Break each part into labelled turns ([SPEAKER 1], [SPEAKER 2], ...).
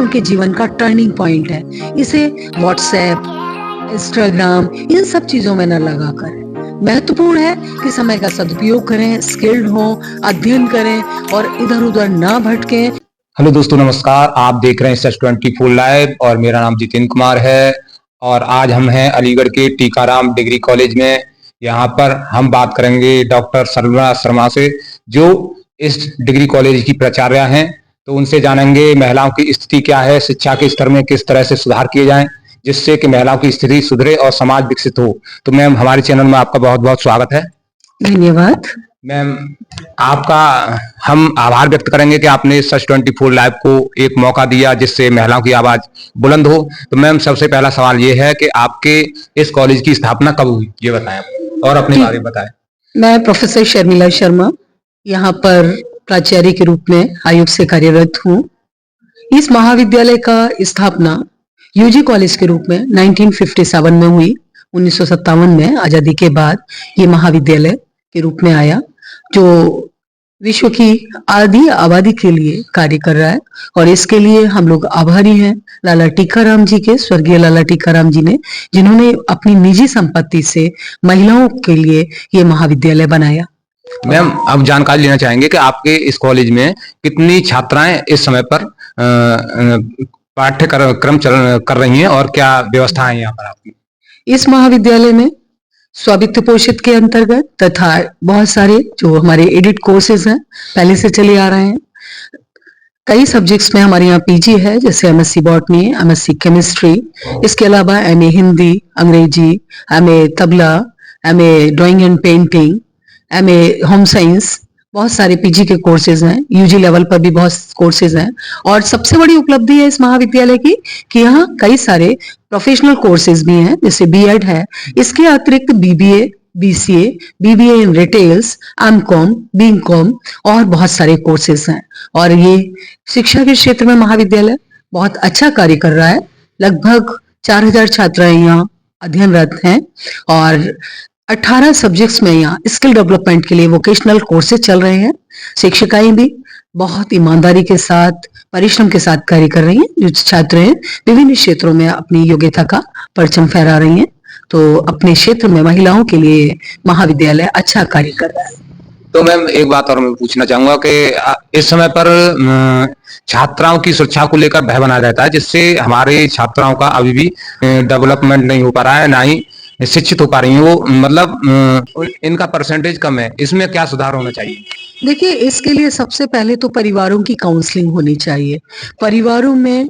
[SPEAKER 1] बच्चों के जीवन का टर्निंग पॉइंट है। इसे व्हाट्सएप, इंस्टाग्राम इन सब चीजों में न लगाकर महत्वपूर्ण है कि समय का सदुपयोग करें, स्किल्ड हों, अध्ययन करें और इधर उधर ना भटकें।
[SPEAKER 2] हेलो दोस्तों, नमस्कार। आप देख रहे हैं SH24 लाइव और मेरा नाम जितेंद्र कुमार है। और आज हम हैं अलीगढ़ के टीकाराम डिग्री कॉलेज में। यहाँ पर हम बात करेंगे डॉक्टर सर्वरा शर्मा से, जो इस डिग्री कॉलेज की प्राचार्य हैं। तो उनसे जानेंगे महिलाओं की स्थिति क्या है, शिक्षा के स्तर में किस तरह से सुधार किए जाएं जिससे कि महिलाओं की स्थिति सुधरे और समाज विकसित हो। तो मैम, हमारे चैनल में आपका बहुत बहुत स्वागत है।
[SPEAKER 1] धन्यवाद
[SPEAKER 2] मैम, आपका हम आभार व्यक्त करेंगे कि आपने SH24 लाइव को एक मौका दिया जिससे महिलाओं की आवाज बुलंद हो। तो मैम, सबसे पहला सवाल ये है कि आपके इस कॉलेज की स्थापना कब हुई, ये बताएं और अपने बारे में बताएं।
[SPEAKER 1] मैं प्रोफेसर शर्मिला शर्मा यहाँ पर प्राचार्य के रूप में आयुक्त से कार्यरत हूँ। इस महाविद्यालय का स्थापना यूजी कॉलेज के रूप में 1957 में हुई। 1957 में आजादी के बाद ये महाविद्यालय के रूप में आया, जो विश्व की आधी आबादी के लिए कार्य कर रहा है। और इसके लिए हम लोग आभारी हैं लाला टीकाराम जी के, स्वर्गीय लाला टीकाराम जी ने, जिन्होंने अपनी निजी संपत्ति से महिलाओं के लिए ये महाविद्यालय बनाया।
[SPEAKER 2] मैम, अब जानकारी लेना चाहेंगे कि आपके इस कॉलेज में कितनी छात्राएं इस समय पर पाठ्यक्रम कर रही हैं और क्या व्यवस्था है यहाँ पर आपकी?
[SPEAKER 1] इस महाविद्यालय में स्वावित्त पोषित के अंतर्गत तथा बहुत सारे जो हमारे एडिट कोर्सेज हैं पहले से चले आ रहे हैं। कई सब्जेक्ट्स में हमारे यहाँ पीजी है, जैसे MSc बॉटनी, MSc केमिस्ट्री, इसके अलावा MA हिंदी, अंग्रेजी, MA tabla, MA drawing and painting, MA home science, बहुत सारे पीजी के कोर्सेज हैं। यूजी लेवल पर भी बहुत कोर्सेज हैं। और सबसे बड़ी उपलब्धि है इस महाविद्यालय की कि यहाँ कई सारे प्रोफेशनल कोर्सेज भी हैं, जैसे बीएड है। इसके अतिरिक्त BBA, BCA, BBA इन रिटेल्स, MCOM, BCom और बहुत सारे कोर्सेज हैं। और ये शिक्षा के क्षेत्र में महाविद्यालय बहुत अच्छा कार्य कर रहा है। लगभग 4000 छात्राएं यहाँ अध्ययनरत हैं और 18 सब्जेक्ट्स में यहाँ स्किल डेवलपमेंट के लिए वोकेशनल कोर्सेज चल रहे हैं। शिक्षिकाएं भी बहुत ईमानदारी के साथ, परिश्रम के साथ कार्य कर रही हैं। जो छात्र हैं विभिन्न क्षेत्रों में अपनी योग्यता का परचम फहरा रही हैं। तो अपने क्षेत्र में महिलाओं के लिए महाविद्यालय अच्छा कार्य कर रहा है।
[SPEAKER 2] तो मैम, एक बात और मैं पूछना चाहूंगा कि इस समय पर छात्राओं की सुरक्षा को लेकर भय बना रहता है, जिससे हमारे छात्राओं का अभी भी डेवलपमेंट नहीं हो पा रहा है, ना ही शिक्षित हो पा रही हैं वो। मतलब इनका परसेंटेज कम है, इसमें क्या सुधार होना चाहिए?
[SPEAKER 1] देखिए, इसके लिए सबसे पहले तो परिवारों की काउंसलिंग होनी चाहिए। परिवारों में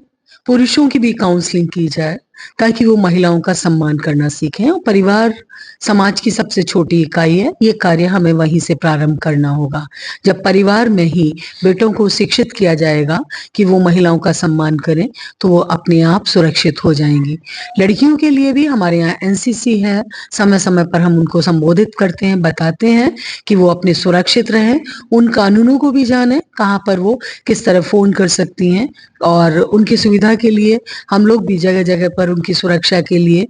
[SPEAKER 1] पुरुषों की भी काउंसलिंग की जाए ताकि वो महिलाओं का सम्मान करना सीखें। और परिवार समाज की सबसे छोटी इकाई है, ये कार्य हमें वहीं से प्रारंभ करना होगा। जब परिवार में ही बेटों को शिक्षित किया जाएगा कि वो महिलाओं का सम्मान करें, तो वो अपने आप सुरक्षित हो जाएंगी। लड़कियों के लिए भी हमारे यहाँ NCC है, समय समय पर हम उनको संबोधित करते हैं, बताते हैं कि वो अपने सुरक्षित रहें, उन कानूनों को भी जाने, कहाँ पर वो किस तरह फोन कर सकती हैं। और उनकी सुविधा के लिए हम लोग भी जगह जगह पर उनकी सुरक्षा के लिए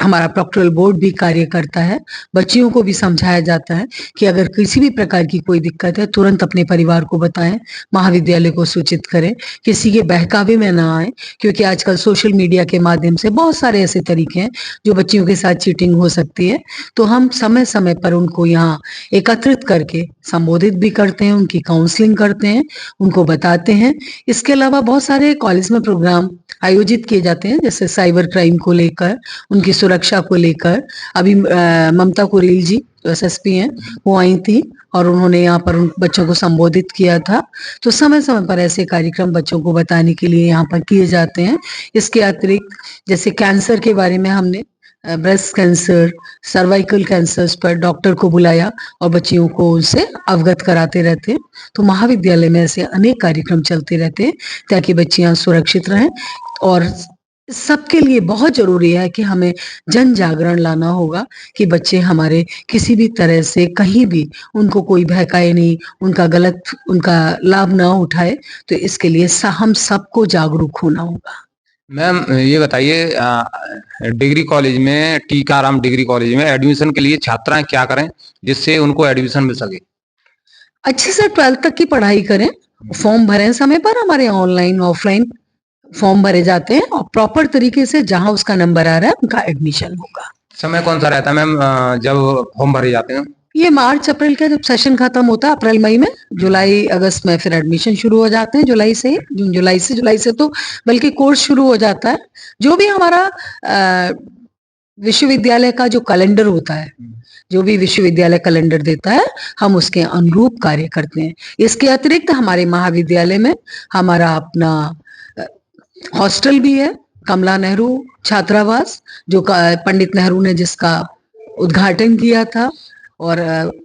[SPEAKER 1] हमारा प्रोक्टोरल बोर्ड भी कार्य करता है। बच्चियों को भी समझाया जाता है कि अगर किसी भी प्रकार की कोई दिक्कत है, तुरंत अपने परिवार को बताएं, महाविद्यालय को सूचित करें, किसी के बहकावे में ना आए। क्योंकि आजकल सोशल मीडिया के माध्यम से बहुत सारे ऐसे तरीके हैं जो बच्चियों के साथ चीटिंग हो सकती है। तो हम समय समय पर उनको यहाँ एकत्रित करके संबोधित भी करते हैं, उनकी काउंसलिंग करते हैं, उनको बताते हैं। इसके अलावा बहुत सारे कॉलेज में प्रोग्राम आयोजित किए जाते हैं, जैसे साइबर क्राइम को लेकर, उनकी सुरक्षा को लेकर। अभी ममता कुरेल जी जो SSP हैं, वो आई थी और उन्होंने यहाँ पर उन बच्चों को संबोधित किया था। तो समय समय पर ऐसे कार्यक्रम बच्चों को बताने के लिए यहाँ पर किए जाते हैं। इसके अतिरिक्त जैसे कैंसर के बारे में हमने ब्रेस्ट कैंसर, सर्वाइकल कैंसर्स पर डॉक्टर को बुलाया और बच्चियों को उनसे अवगत कराते रहते हैं। तो महाविद्यालय में ऐसे अनेक कार्यक्रम चलते रहते हैं ताकि बच्चियां सुरक्षित रहें। और सबके लिए बहुत जरूरी है कि हमें जन जागरण लाना होगा कि बच्चे हमारे किसी भी तरह से कहीं भी उनको कोई बहकाए नहीं, उनका लाभ ना उठाए। तो इसके लिए हम सबको जागरूक होना होगा।
[SPEAKER 2] मैम, ये बताइए, डिग्री कॉलेज में, टीकाराम डिग्री कॉलेज में एडमिशन के लिए छात्राएं क्या करें जिससे उनको एडमिशन मिल सके?
[SPEAKER 1] अच्छे से 12th तक की पढ़ाई करें, फॉर्म भरें समय पर, हमारे ऑनलाइन ऑफलाइन फॉर्म भरे जाते हैं और प्रॉपर तरीके से जहां उसका नंबर आ रहा है उनका एडमिशन होगा।
[SPEAKER 2] समय कौन सा रहता है मैम जब फॉर्म भरे जाते हैं?
[SPEAKER 1] ये मार्च अप्रैल का जब सेशन खत्म होता है अप्रैल मई में, जुलाई अगस्त में फिर एडमिशन शुरू हो जाते हैं। जुलाई से जून जुलाई से तो बल्कि कोर्स शुरू हो जाता है। जो भी हमारा विश्वविद्यालय का जो कैलेंडर होता है, जो भी विश्वविद्यालय कैलेंडर देता है, हम उसके अनुरूप कार्य करते हैं। इसके अतिरिक्त हमारे महाविद्यालय में हमारा अपना हॉस्टल भी है, कमला नेहरू छात्रावास, जो पंडित नेहरू ने जिसका उद्घाटन किया था और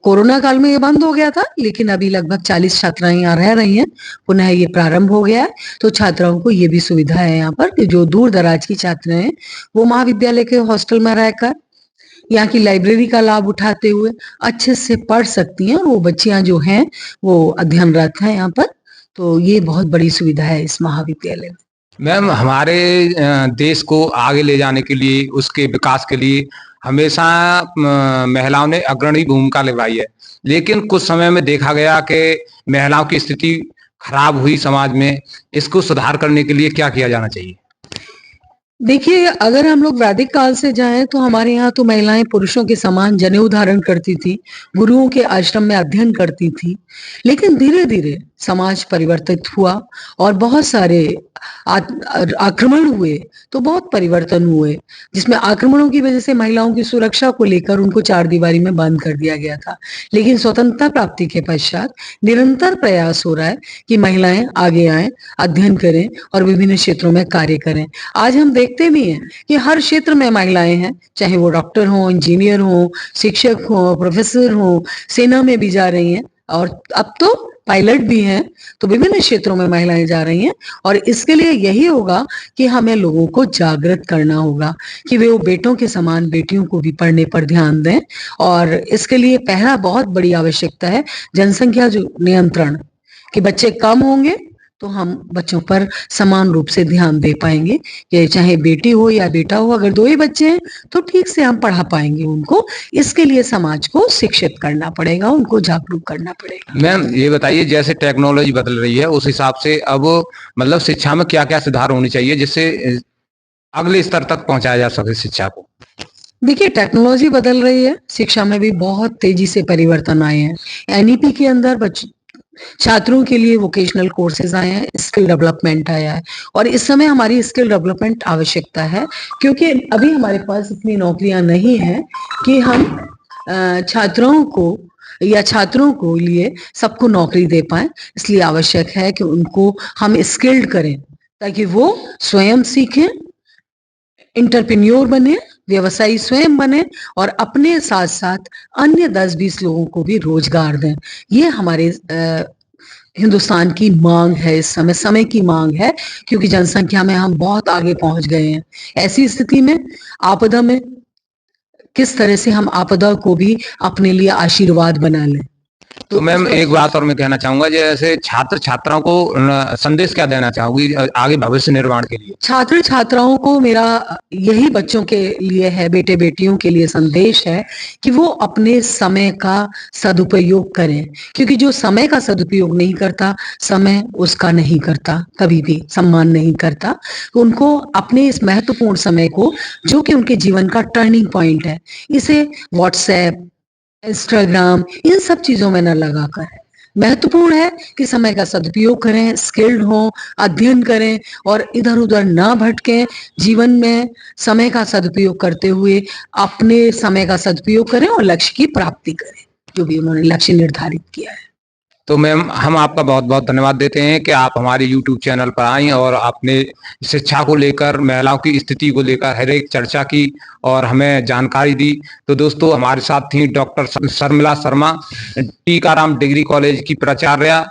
[SPEAKER 1] कोरोना काल में ये बंद हो गया था, लेकिन अभी लगभग 40 छात्राएं यहाँ रह रही हैं। पुनः ये प्रारंभ हो गया है, तो छात्राओं को ये भी सुविधा है यहाँ पर कि जो दूर दराज की छात्राएं हैं वो महाविद्यालय के हॉस्टल में रहकर यहाँ की लाइब्रेरी का लाभ उठाते हुए अच्छे से पढ़ सकती हैं। वो बच्चियां जो हैं वो अध्ययनरत हैं यहाँ पर, तो ये बहुत बड़ी सुविधा है इस महाविद्यालय में।
[SPEAKER 2] मैम हमारे देश को आगे ले जाने के लिए, उसके विकास के लिए हमेशा महिलाओं ने अग्रणी भूमिका निभाई है, लेकिन कुछ समय में देखा गया कि महिलाओं की स्थिति खराब हुई समाज में। इसको सुधार करने के लिए क्या किया जाना चाहिए?
[SPEAKER 1] देखिए, अगर हम लोग वैदिक काल से जाएं तो हमारे यहाँ तो महिलाएं पुरुषों के समान जनेऊ धारण करती थी, गुरुओं के आश्रम में अध्ययन करती थी। लेकिन धीरे धीरे समाज परिवर्तित हुआ और बहुत सारे आक्रमण हुए, तो बहुत परिवर्तन हुए, जिसमें आक्रमणों की वजह से महिलाओं की सुरक्षा को लेकर उनको चार दीवारी में बंद कर दिया गया था। लेकिन स्वतंत्रता प्राप्ति के पश्चात निरंतर प्रयास हो रहा है कि महिलाएं आगे आएं, अध्ययन करें और विभिन्न क्षेत्रों में कार्य करें। आज हम देखते भी हैं कि हर क्षेत्र में महिलाएं हैं, चाहे वो डॉक्टर हों, इंजीनियर हों, शिक्षक हों, प्रोफेसर हों, सेना में भी जा रही हैं और अब तो पायलट भी हैं। तो विभिन्न क्षेत्रों में महिलाएं जा रही हैं और इसके लिए यही होगा कि हमें लोगों को जागृत करना होगा कि वे वो बेटों के समान बेटियों को भी पढ़ने पर ध्यान दें। और इसके लिए पहला बहुत बड़ी आवश्यकता है जनसंख्या जो नियंत्रण, कि बच्चे कम होंगे तो हम बच्चों पर समान रूप से ध्यान दे पाएंगे, कि चाहे बेटी हो या बेटा हो, अगर दो ही बच्चे हैं तो ठीक से हम पढ़ा पाएंगे उनको। इसके लिए समाज को शिक्षित करना पड़ेगा, उनको जागरूक करना पड़ेगा।
[SPEAKER 2] मैम ये बताइए, जैसे टेक्नोलॉजी बदल रही है उस हिसाब से अब मतलब शिक्षा में क्या क्या सुधार होनी चाहिए जिससे अगले स्तर तक पहुंचाया जा सके शिक्षा को?
[SPEAKER 1] देखिए, टेक्नोलॉजी बदल रही है, शिक्षा में भी बहुत तेजी से परिवर्तन आए हैं। एनईपी के अंदर छात्रों के लिए वोकेशनल कोर्सेज आए हैं, स्किल डेवलपमेंट आया है और इस समय हमारी स्किल डेवलपमेंट आवश्यकता है, क्योंकि अभी हमारे पास इतनी नौकरियां नहीं है कि हम छात्रों को या छात्रों को लिए सबको नौकरी दे पाए। इसलिए आवश्यक है कि उनको हम स्किल्ड करें ताकि वो स्वयं सीखें, एंटरप्रेन्योर बने, व्यवसायी स्वयं बने और अपने साथ साथ अन्य 10-20 लोगों को भी रोजगार दें। ये हमारे हिंदुस्तान की मांग है, इस समय की मांग है, क्योंकि जनसंख्या में हम बहुत आगे पहुंच गए हैं। ऐसी स्थिति में आपदा में किस तरह से हम आपदा को भी अपने लिए आशीर्वाद बना लें।
[SPEAKER 2] तो मैम एक बात और मैं कहना चाहूंगा, जैसे छात्र छात्राओं को संदेश क्या देना चाहूंगी आगे भविष्य निर्माण के लिए?
[SPEAKER 1] छात्र छात्राओं को मेरा यही बच्चों के लिए है, बेटे बेटियों के लिए संदेश है कि वो अपने समय का सदुपयोग करें, क्योंकि जो समय का सदुपयोग नहीं करता, समय उसका नहीं करता, कभी भी सम्मान नहीं करता। तो उनको अपने इस महत्वपूर्ण समय को, जो कि उनके जीवन का टर्निंग पॉइंट है, इसे व्हाट्सएप, इंस्टाग्राम, इन सब चीजों में न लगाकर, महत्वपूर्ण है कि समय का सदुपयोग करें, स्किल्ड हों, अध्ययन करें और इधर उधर ना भटकें। जीवन में समय का सदुपयोग करते हुए अपने समय का सदुपयोग करें और लक्ष्य की प्राप्ति करें, जो भी उन्होंने लक्ष्य निर्धारित किया है।
[SPEAKER 2] तो मैम हम आपका बहुत बहुत धन्यवाद देते हैं कि आप हमारे YouTube चैनल पर आई और आपने शिक्षा को लेकर, महिलाओं की स्थिति को लेकर हर एक चर्चा की और हमें जानकारी दी। तो दोस्तों, हमारे साथ थी doctor Sharmila Sharma, Tikaram degree college की प्राचार्य।